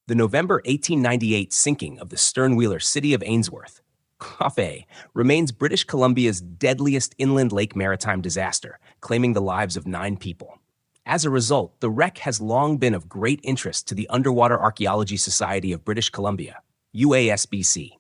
The November 1898 sinking of the stern-wheeler city of Ainsworth, Kootenay, remains British Columbia's deadliest inland lake maritime disaster, claiming the lives of 9 people. As a result, the wreck has long been of great interest to the Underwater Archaeology Society of British Columbia, UASBC.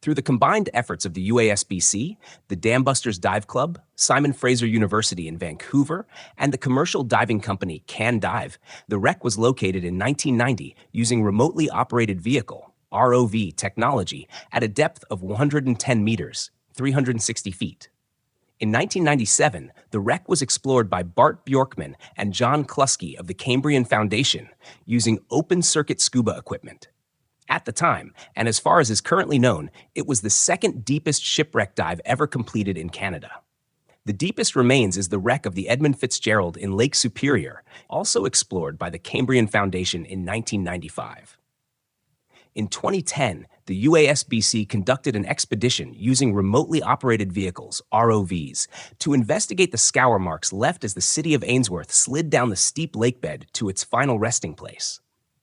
Through the combined efforts of the UASBC, the Dambusters Dive Club, Simon Fraser University in Vancouver, and the commercial diving company Can Dive, the wreck was located in 1990 using remotely operated vehicle, ROV technology, at a depth of 110 meters, 360 feet. In 1997, the wreck was explored by Bart Bjorkman and John Kluske of the Cambrian Foundation using open-circuit scuba equipment. At the time, and as far as is currently known, it was the second deepest shipwreck dive ever completed in Canada. The deepest remains is the wreck of the Edmund Fitzgerald in Lake Superior, also explored by the Cambrian Foundation in 1995. In 2010, the UASBC conducted an expedition using remotely operated vehicles, ROVs, to investigate the scour marks left as the city of Ainsworth slid down the steep lakebed to its final resting place.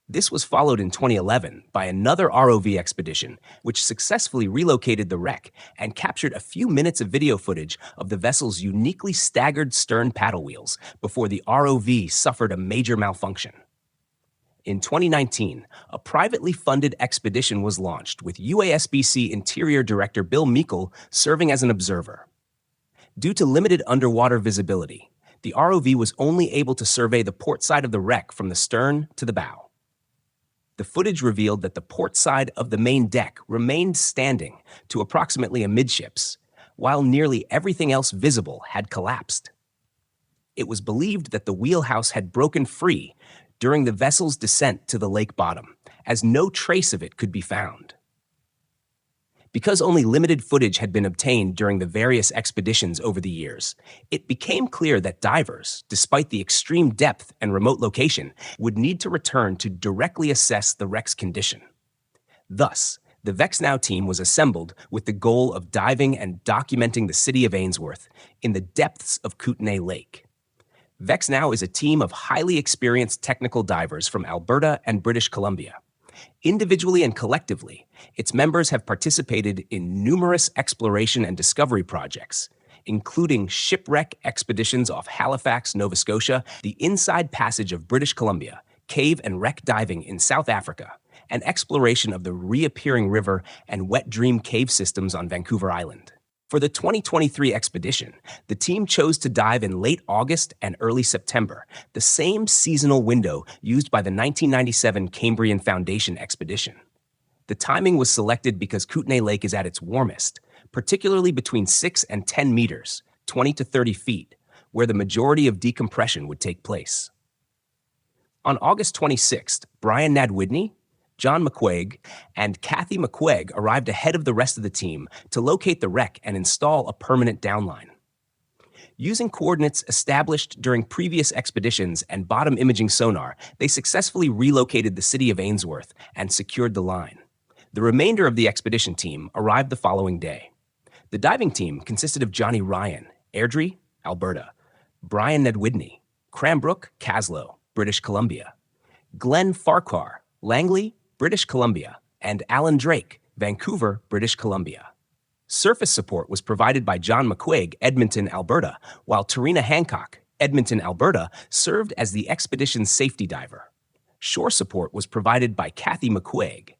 This was followed in 2011 by another ROV expedition, which successfully relocated the wreck and captured a few minutes of video footage of the vessel's uniquely staggered stern paddle wheels before the ROV suffered a major malfunction. In 2019, a privately funded expedition was launched with UASBC Interior Director Bill Meikle serving as an observer. Due to limited underwater visibility, the ROV was only able to survey the port side of the wreck from the stern to the bow. The footage revealed that the port side of the main deck remained standing to approximately amidships, while nearly everything else visible had collapsed. It was believed that the wheelhouse had broken free during the vessel's descent to the lake bottom, as no trace of it could be found. Because only limited footage had been obtained during the various expeditions over the years, it became clear that divers, despite the extreme depth and remote location, would need to return to directly assess the wreck's condition. Thus, the VexNow team was assembled with the goal of diving and documenting the city of Ainsworth in the depths of Kootenay Lake. VexNow is a team of highly experienced technical divers from Alberta and British Columbia. Individually and collectively, its members have participated in numerous exploration and discovery projects, including shipwreck expeditions off Halifax, Nova Scotia, the Inside Passage of British Columbia, cave and wreck diving in South Africa, and exploration of the Reappearing River and Wet Dream cave systems on Vancouver Island. For the 2023 expedition, the team chose to dive in late August and early September, the same seasonal window used by the 1997 Cambrian Foundation expedition. The timing was selected because Kootenay Lake is at its warmest, particularly between 6 and 10 meters, 20 to 30 feet, where the majority of decompression would take place. On August 26th, Brian Nadwidny, John McQuaig, and Kathy McQuaig arrived ahead of the rest of the team to locate the wreck and install a permanent downline. Using coordinates established during previous expeditions and bottom imaging sonar, they successfully relocated the city of Ainsworth and secured the line. The remainder of the expedition team arrived the following day. The diving team consisted of Johnny Ryan, Airdrie, Alberta; Brian Nadwidny, Cranbrook, Caslow, British Columbia; Glenn Farquhar, Langley, British Columbia; and Alan Drake, Vancouver, British Columbia. Surface support was provided by John McQuaig, Edmonton, Alberta, while Tarina Hancock, Edmonton, Alberta, served as the expedition's safety diver. Shore support was provided by Kathy McQuaig.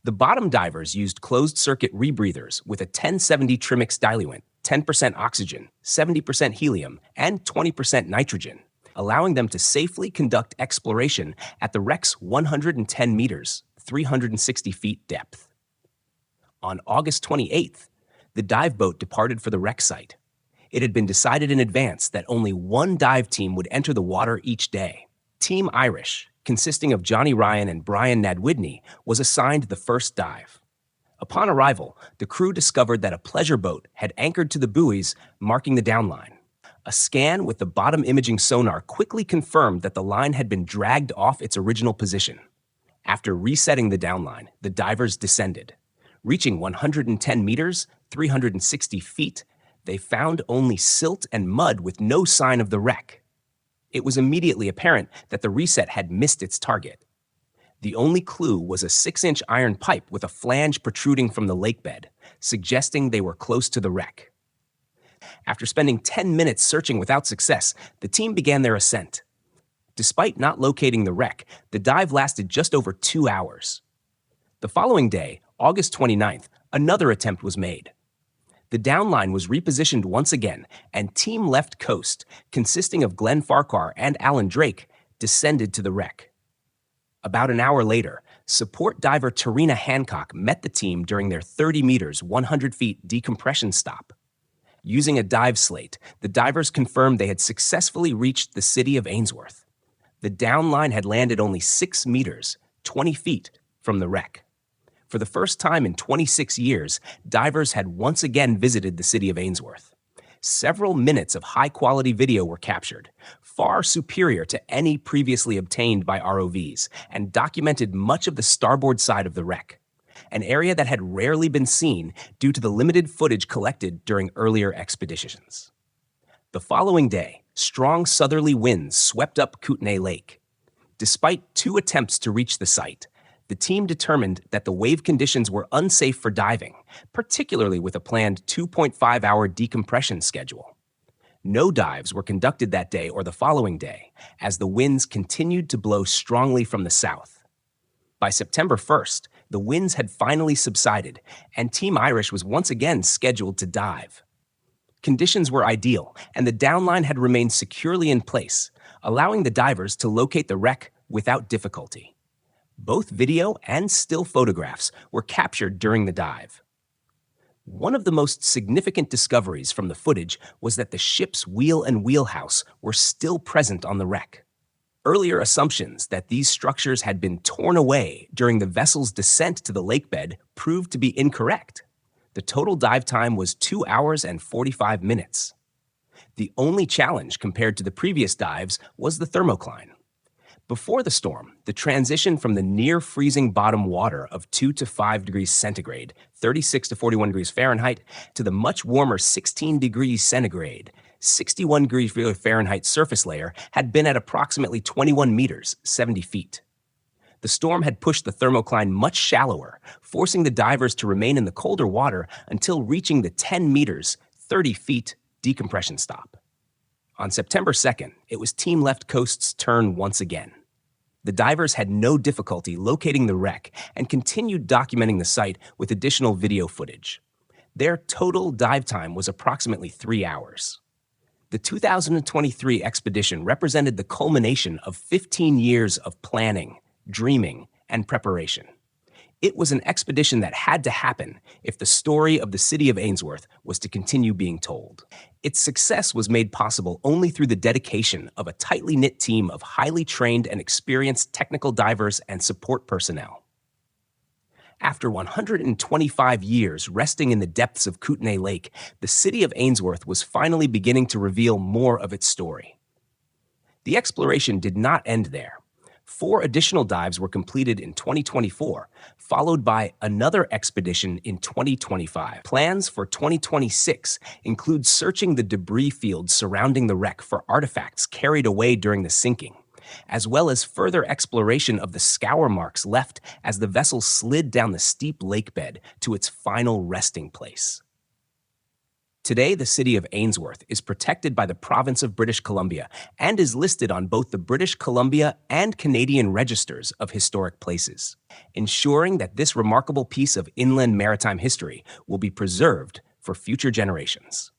The bottom divers used closed-circuit rebreathers with a 1070 Trimix diluent, 10% oxygen, 70% helium, and 20% nitrogen, allowing them to safely conduct exploration at the wreck's 110 meters, 360 feet depth. On August 28th, the dive boat departed for the wreck site. It had been decided in advance that only one dive team would enter the water each day. Team Irish, consisting of Johnny Ryan and Brian Nadwidny, was assigned the first dive. Upon arrival, the crew discovered that a pleasure boat had anchored to the buoys, marking the downline. A scan with the bottom imaging sonar quickly confirmed that the line had been dragged off its original position. After resetting the downline, the divers descended. Reaching 110 meters, 360 feet, they found only silt and mud with no sign of the wreck. It was immediately apparent that the reset had missed its target. The only clue was a 6-inch iron pipe with a flange protruding from the lakebed, suggesting they were close to the wreck. After spending 10 minutes searching without success, the team began their ascent. Despite not locating the wreck, the dive lasted just over 2 hours. The following day, August 29th, another attempt was made. The downline was repositioned once again, and Team Left Coast, consisting of Glenn Farquhar and Alan Drake, descended to the wreck. About an hour later, support diver Tarina Hancock met the team during their 30 meters, 100 feet decompression stop. Using a dive slate, the divers confirmed they had successfully reached the city of Ainsworth. The downline had landed only 6 meters, 20 feet, from the wreck. For the first time in 26 years, divers had once again visited the city of Ainsworth. Several minutes of high-quality video were captured, far superior to any previously obtained by ROVs, and documented much of the starboard side of the wreck, an area that had rarely been seen due to the limited footage collected during earlier expeditions. The following day, strong southerly winds swept up Kootenay Lake. Despite 2 attempts to reach the site, the team determined that the wave conditions were unsafe for diving, particularly with a planned 2.5-hour decompression schedule. No dives were conducted that day or the following day, as the winds continued to blow strongly from the south. By September 1st, the winds had finally subsided, and Team Irish was once again scheduled to dive. Conditions were ideal, and the downline had remained securely in place, allowing the divers to locate the wreck without difficulty. Both video and still photographs were captured during the dive. One of the most significant discoveries from the footage was that the ship's wheel and wheelhouse were still present on the wreck. Earlier assumptions that these structures had been torn away during the vessel's descent to the lakebed proved to be incorrect. The total dive time was 2 hours and 45 minutes. The only challenge compared to the previous dives was the thermocline. Before the storm, the transition from the near-freezing bottom water of 2 to 5 degrees centigrade, 36 to 41 degrees Fahrenheit, to the much warmer 16 degrees centigrade, 61 degrees Fahrenheit surface layer had been at approximately 21 meters, 70 feet. The storm had pushed the thermocline much shallower, forcing the divers to remain in the colder water until reaching the 10 meters, 30 feet decompression stop. On September 2nd, it was Team Left Coast's turn once again. The divers had no difficulty locating the wreck and continued documenting the site with additional video footage. Their total dive time was approximately 3 hours. The 2023 expedition represented the culmination of 15 years of planning, dreaming, and preparation. It was an expedition that had to happen if the story of the city of Ainsworth was to continue being told. Its success was made possible only through the dedication of a tightly knit team of highly trained and experienced technical divers and support personnel. After 125 years resting in the depths of Kootenay Lake, the city of Ainsworth was finally beginning to reveal more of its story. The exploration did not end there. 4 additional dives were completed in 2024, followed by another expedition in 2025. Plans for 2026 include searching the debris fields surrounding the wreck for artifacts carried away during the sinking, as well as further exploration of the scour marks left as the vessel slid down the steep lakebed to its final resting place. Today, the city of Ainsworth is protected by the province of British Columbia and is listed on both the British Columbia and Canadian registers of historic places, ensuring that this remarkable piece of inland maritime history will be preserved for future generations.